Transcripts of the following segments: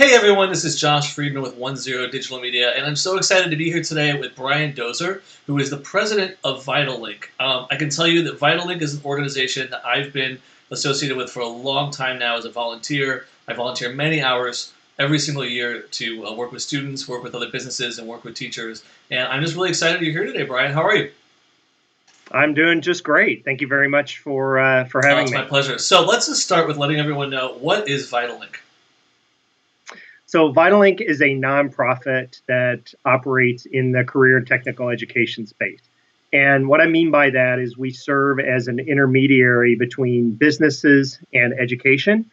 Hey everyone, this is Josh Friedman with 10 Digital Media, and I'm so excited to be here today with Brian Dozer, who is the president of VitalLink. I can tell you that VitalLink is an organization that I've been associated with for a long time now as a volunteer. I volunteer many hours every single year to work with students, work with other businesses, and work with teachers. And I'm just really excited you're here today, Brian. How are you? I'm doing just great. Thank you very much for Oh, having it's my me. pleasure. So let's just start with letting everyone know, what is VitalLink? So VitalLink is a nonprofit that operates in the career and technical education space. And what I mean by that is we serve as an intermediary between businesses and education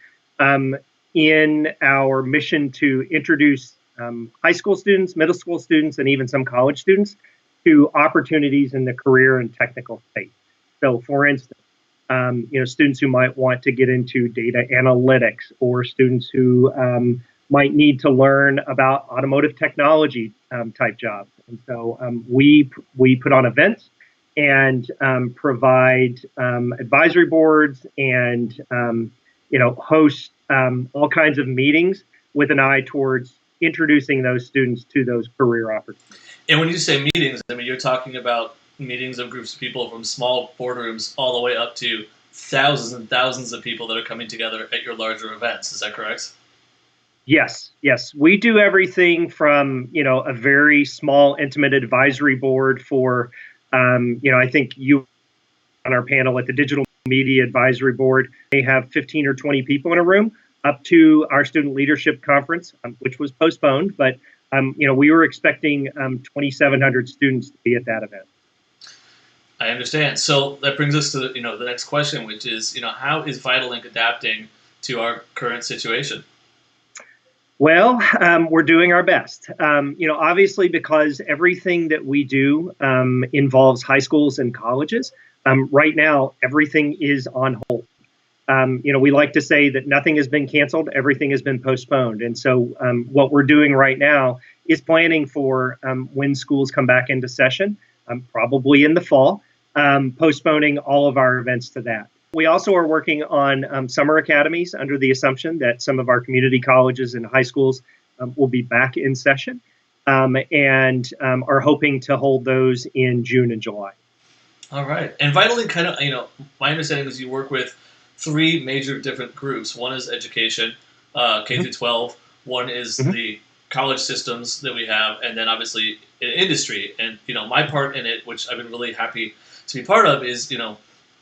in our mission to introduce high school students, middle school students, and even some college students to opportunities in the career and technical space. So, for instance, students who might want to get into data analytics, or students who might need to learn about automotive technology type jobs. And so we put on events and provide advisory boards and host all kinds of meetings with an eye towards introducing those students to those career opportunities. And when you say meetings, I mean, you're talking about meetings of groups of people from small boardrooms all the way up to thousands and thousands of people that are coming together at your larger events. Is that correct? Yes, yes. We do everything from, a very small, intimate advisory board for, I think you on our panel at the Digital Media Advisory Board may have 15 or 20 people in a room, up to our student leadership conference, which was postponed, but we were expecting 2,700 students to be at that event. I understand. So that brings us to the next question, which is how is VitalLink adapting to our current situation? Well, we're doing our best. Obviously, because everything that we do involves high schools and colleges. Right now, everything is on hold. We like to say that nothing has been canceled, everything has been postponed. And so, what we're doing right now is planning for when schools come back into session, probably in the fall, postponing all of our events to that. We also are working on summer academies under the assumption that some of our community colleges and high schools will be back in session, and are hoping to hold those in June and July. All right. And VitalLink kind of, my understanding is you work with three major different groups. One is education, K through 12. One is Mhm. the college systems that we have, and then obviously industry. And my part in it, which I've been really happy to be part of, is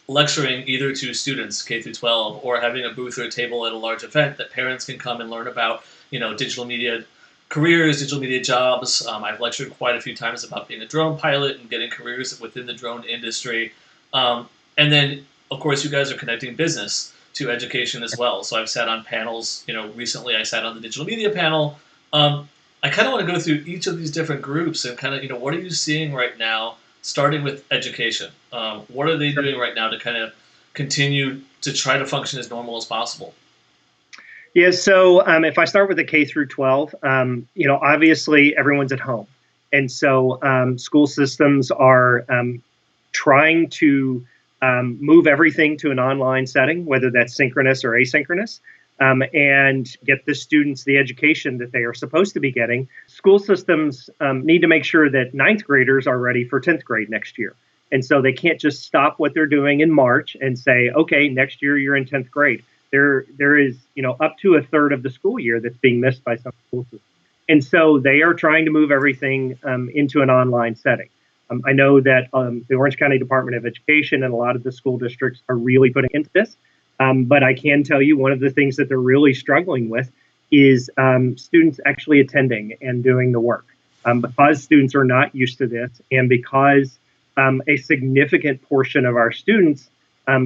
lecturing either to students K through 12 or having a booth or a table at a large event that parents can come and learn about digital media careers, digital media jobs. I've lectured quite a few times about being a drone pilot and getting careers within the drone industry. And then, of course, you guys are connecting business to education as well. So I've sat on panels. Recently I sat on the digital media panel. I kind of want to go through each of these different groups and kind of, what are you seeing right now, starting with education? What are they doing right now to kind of continue to try to function as normal as possible? Yeah, so if I start with the K through 12, obviously everyone's at home. And so school systems are trying to move everything to an online setting, whether that's synchronous or asynchronous, and get the students the education that they are supposed to be getting. School systems need to make sure that ninth graders are ready for 10th grade next year. And so they can't just stop what they're doing in March and say, okay, next year you're in 10th grade. There is, up to a third of the school year that's being missed by some school systems. And so they are trying to move everything into an online setting. I know that the Orange County Department of Education and a lot of the school districts are really putting into this. But I can tell you one of the things that they're really struggling with is students actually attending and doing the work. Because students are not used to this, and because a significant portion of our students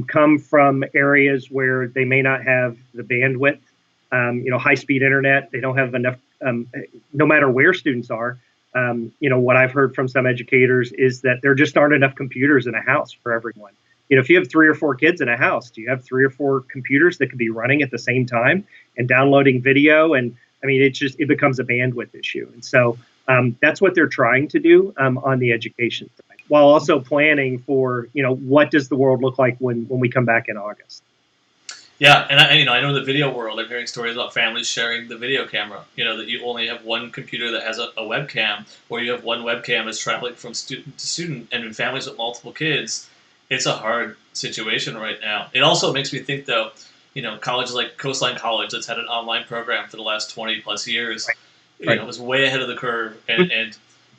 come from areas where they may not have the bandwidth, high-speed internet. They don't have enough, no matter where students are. What I've heard from some educators is that there just aren't enough computers in a house for everyone. If you have 3 or 4 kids in a house, do you have 3 or 4 computers that could be running at the same time and downloading video? And I mean, it becomes a bandwidth issue. And so that's what they're trying to do on the education side, while also planning for, what does the world look like when we come back in August. Yeah, and I know in the video world, I'm hearing stories about families sharing the video camera. That you only have one computer that has a webcam, or you have one webcam that's traveling from student to student. And in families with multiple kids, it's a hard situation right now. It also makes me think, though, colleges like Coastline College, that's had an online program for the last 20 plus years, Right. was way ahead of the curve, and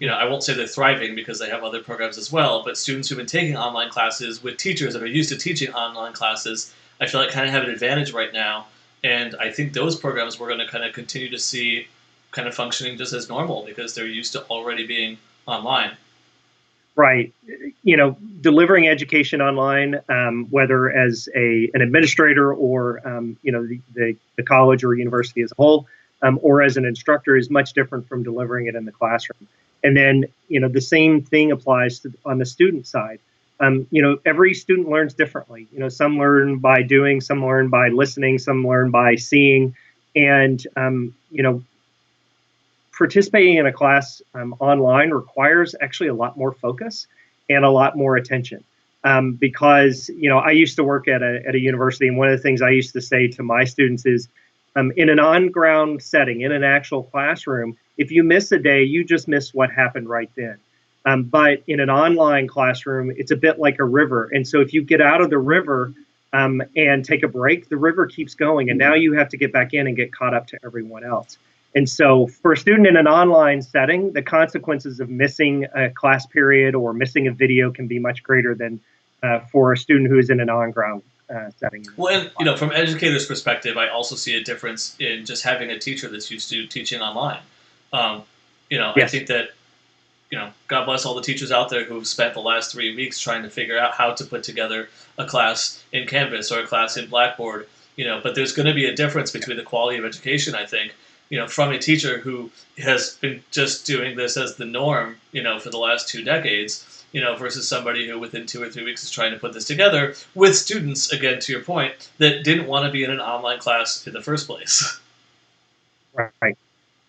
I won't say they're thriving because they have other programs as well, but students who've been taking online classes with teachers that are used to teaching online classes, I feel like kind of have an advantage right now. And I think those programs we're going to kind of continue to see kind of functioning just as normal because they're used to already being online. Right. Delivering education online, whether as an administrator or the college or university as a whole, or as an instructor, is much different from delivering it in the classroom. And then the same thing applies on the student side. Every student learns differently. Some learn by doing, some learn by listening, some learn by seeing, and participating in a class online requires actually a lot more focus and a lot more attention. Because I used to work at a university, and one of the things I used to say to my students is, in an on-ground setting, in an actual classroom, if you miss a day, you just miss what happened right then. But in an online classroom, it's a bit like a river, and so if you get out of the river and take a break, the river keeps going, and now you have to get back in and get caught up to everyone else. And so for a student in an online setting, the consequences of missing a class period or missing a video can be much greater than for a student who is in an on-ground setting. Well, and from an educator's perspective, I also see a difference in just having a teacher that's used to teaching online. Um, I Yes. think that God bless all the teachers out there who've spent the last 3 weeks trying to figure out how to put together a class in Canvas or a class in Blackboard. But there's going to be a difference between the quality of education, I think, from a teacher who has been just doing this as the norm, for the last 2 decades, versus somebody who within 2 or 3 weeks is trying to put this together with students, again, to your point, that didn't want to be in an online class in the first place. Right.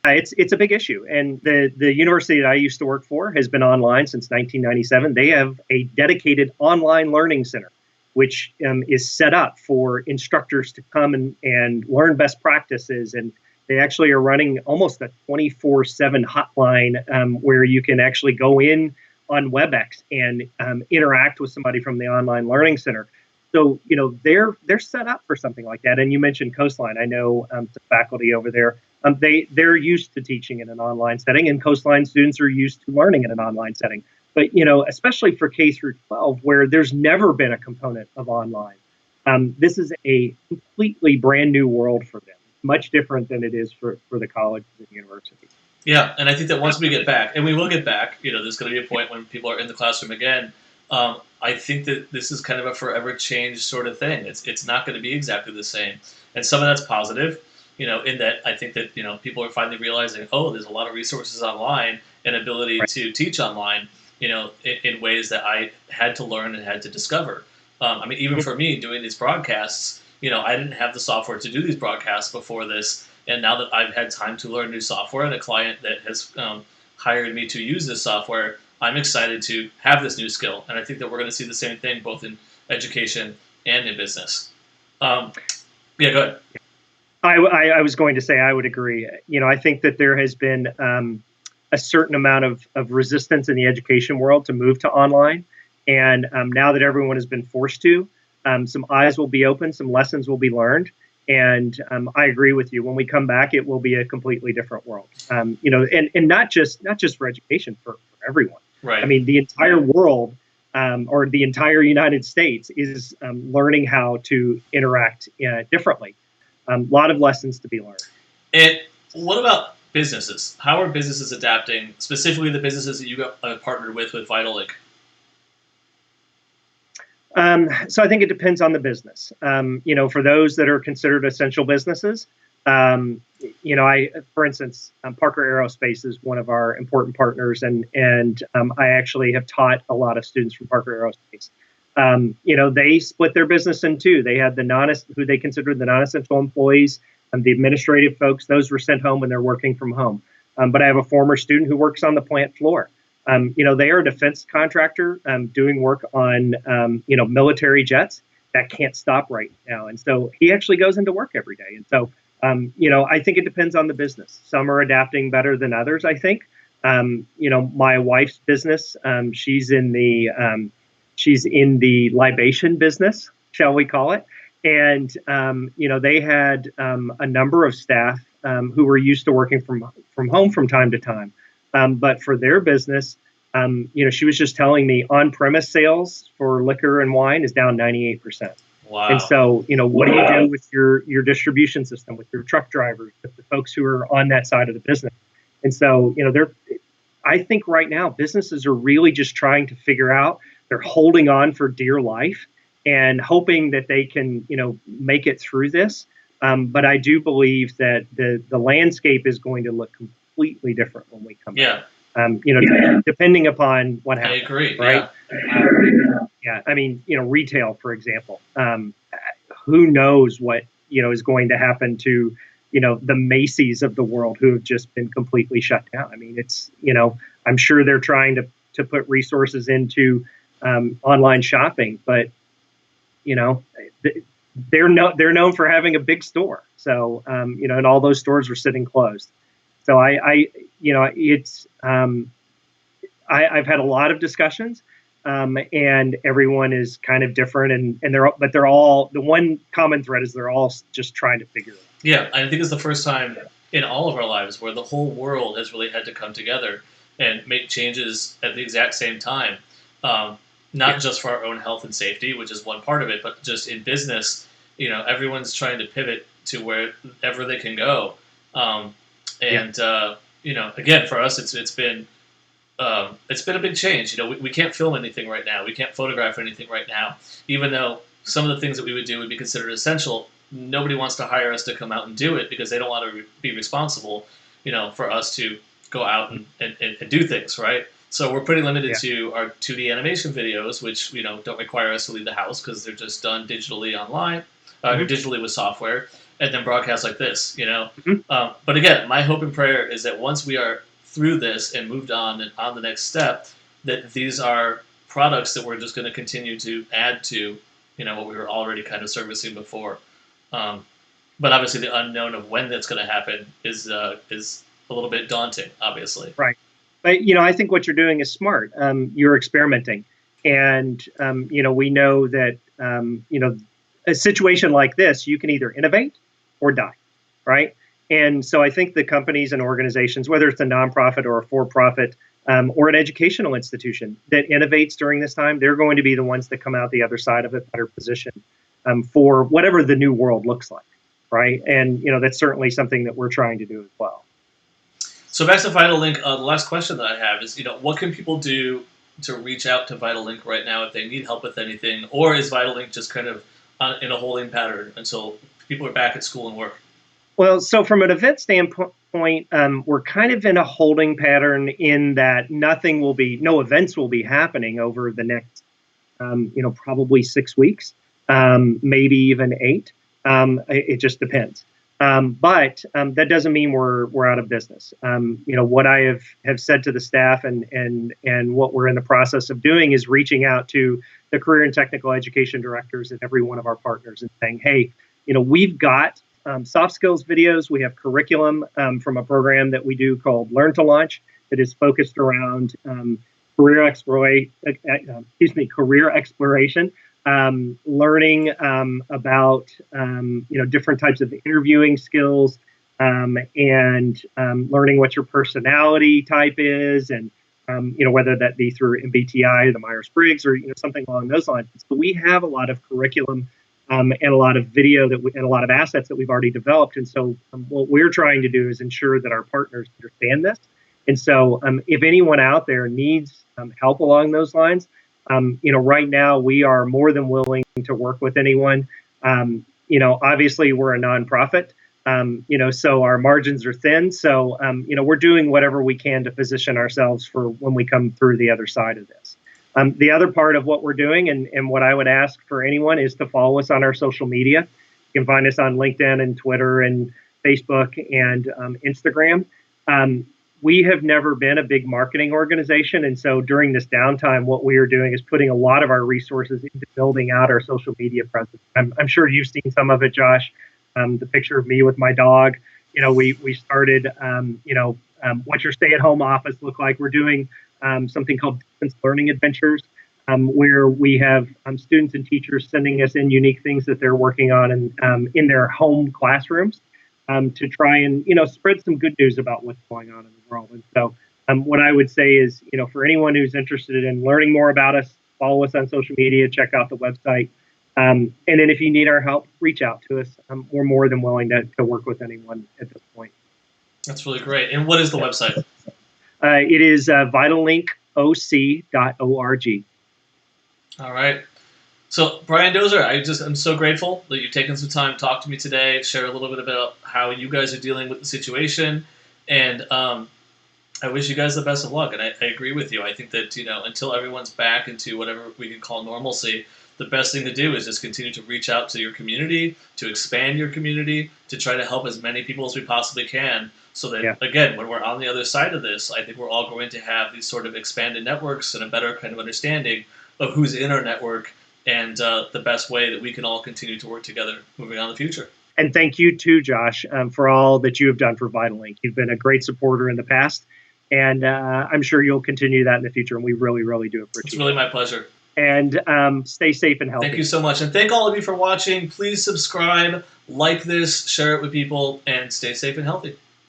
It's a big issue, and the university that I used to work for has been online since 1997. They have a dedicated online learning center, which is set up for instructors to come and learn best practices, and they actually are running almost a 24/7 hotline where you can actually go in on WebEx and interact with somebody from the online learning center. So they're set up for something like that. And you mentioned Coastline. I know the faculty over there. They're used to teaching in an online setting, and Coastline students are used to learning in an online setting. But especially for K through 12, where there's never been a component of online, this is a completely brand new world for them. Much different than it is for the colleges and universities. Yeah, and I think that once we get back, and we will get back, there's going to be a point when people are in the classroom again. I think that this is kind of a forever change sort of thing. It's not going to be exactly the same, and some of that's positive. In that I think that people are finally realizing, oh, there's a lot of resources online and ability Right. to teach online, in ways that I had to learn and had to discover. Even for me doing these broadcasts, I didn't have the software to do these broadcasts before this. And now that I've had time to learn new software and a client that has hired me to use this software, I'm excited to have this new skill. And I think that we're going to see the same thing both in education and in business. Yeah, go ahead. I was going to say I would agree. I think that there has been a certain amount of resistance in the education world to move to online. And now that everyone has been forced to, some eyes will be open, some lessons will be learned. And I agree with you. When we come back, it will be a completely different world. And not just for education, for everyone. Right. I mean, the entire world or the entire United States is learning how to interact differently. A lot of lessons to be learned. And what about businesses? How are businesses adapting, specifically the businesses that you got partnered with Vitalink? So I think it depends on the business. For those that are considered essential businesses, for instance, Parker Aerospace is one of our important partners, and I actually have taught a lot of students from Parker Aerospace. They split their business in two. They had who they considered the non-essential employees, and the administrative folks. Those were sent home when they're working from home. But I have a former student who works on the plant floor. They are a defense contractor doing work on, military jets. that can't stop right now. And so he actually goes into work every day. And so, I think it depends on the business. Some are adapting better than others, I think. My wife's business, she's in the libation business, shall we call it. And, they had a number of staff who were used to working from home from time to time. But for their business, she was just telling me on-premise sales for liquor and wine is down 98%. Wow. And so, what do you do with your distribution system, with your truck drivers, with the folks who are on that side of the business? And so, I think right now businesses are really just trying to figure out, they're holding on for dear life and hoping that they can, make it through this. But I do believe that the landscape is going to look completely different when we come Yeah. out. Depending upon what happens. I agree. Right. Yeah. I mean, retail, for example, who knows what, is going to happen to, the Macy's of the world who have just been completely shut down. I mean, it's, I'm sure they're trying to put resources into online shopping, but, they're known for having a big store. So, and all those stores are sitting closed. So I've had a lot of discussions, and everyone is kind of different, and they're all, the one common thread is they're all just trying to figure it out. Yeah, I think it's the first time in all of our lives where the whole world has really had to come together and make changes at the exact same time. Not just for our own health and safety, which is one part of it, but just in business, everyone's trying to pivot to wherever they can go. Again, for us, it's been a big change. We can't film anything right now. We can't photograph anything right now. Even though some of the things that we would do would be considered essential, nobody wants to hire us to come out and do it because they don't want to be responsible, for us to go out and do things, right? So we're pretty limited to our 2D animation videos, which don't require us to leave the house because they're just done digitally online, or digitally with software, and then broadcast like this. But again, my hope and prayer is that once we are through this and moved on and on the next step, that these are products that we're just going to continue to add to, what we were already kind of servicing before. But obviously, the unknown of when that's going to happen is a little bit daunting, obviously. Right. But, I think what you're doing is smart. You're experimenting. And, we know that, a situation like this, you can either innovate or die, right? And so I think the companies and organizations, whether it's a nonprofit or a for-profit or an educational institution that innovates during this time, they're going to be the ones that come out the other side of it better positioned for whatever the new world looks like, right? And, that's certainly something that we're trying to do as well. So back to VitalLink, the last question that I have is, what can people do to reach out to VitalLink right now if they need help with anything, or is VitalLink just kind of in a holding pattern until people are back at school and work? Well, so from an event standpoint, we're kind of in a holding pattern in that no events will be happening over the next, probably 6 weeks, maybe even 8. It just depends. But that doesn't mean we're out of business. What I have said to the staff and what we're in the process of doing is reaching out to the career and technical education directors at every one of our partners and saying, hey, we've got soft skills videos. We have curriculum from a program that we do called Learn to Launch that is focused around career exploration, learning about different types of interviewing skills, and learning what your personality type is, and whether that be through MBTI, the Myers-Briggs, or something along those lines. So we have a lot of curriculum and a lot of video and a lot of assets that we've already developed. And so what we're trying to do is ensure that our partners understand this. And so if anyone out there needs help along those lines, right now we are more than willing to work with anyone. Obviously we're a nonprofit, so our margins are thin. So, we're doing whatever we can to position ourselves for when we come through the other side of this. The other part of what we're doing and what I would ask for anyone is to follow us on our social media. You can find us on LinkedIn and Twitter and Facebook and Instagram. we have never been a big marketing organization. And so during this downtime, what we are doing is putting a lot of our resources into building out our social media presence. I'm sure you've seen some of it, Josh. The picture of me with my dog. We started, what your stay-at-home office look like. We're doing something called distance learning adventures, where we have students and teachers sending us in unique things that they're working on in their home classrooms, to try and spread some good news about what's going on in the world. And so, what I would say is, for anyone who's interested in learning more about us, follow us on social media, check out the website, and then if you need our help, reach out to us. We're more than willing to work with anyone at this point. That's really great. And what is the website? It is vitallinkoc.org. All right. So, Brian Dozer, I'm so grateful that you've taken some time to talk to me today, share a little bit about how you guys are dealing with the situation, and I wish you guys the best of luck. And I agree with you. I think that, until everyone's back into whatever we can call normalcy, the best thing to do is just continue to reach out to your community, to expand your community, to try to help as many people as we possibly can, so that, again, when we're on the other side of this, I think we're all going to have these sort of expanded networks and a better kind of understanding of who's in our network, and the best way that we can all continue to work together moving on in the future. And thank you too, Josh, for all that you have done for VitalLink. You've been a great supporter in the past, and I'm sure you'll continue that in the future, and we really, really do appreciate it. It's really my pleasure. And stay safe and healthy. Thank you so much. And thank all of you for watching. Please subscribe, like this, share it with people, and stay safe and healthy.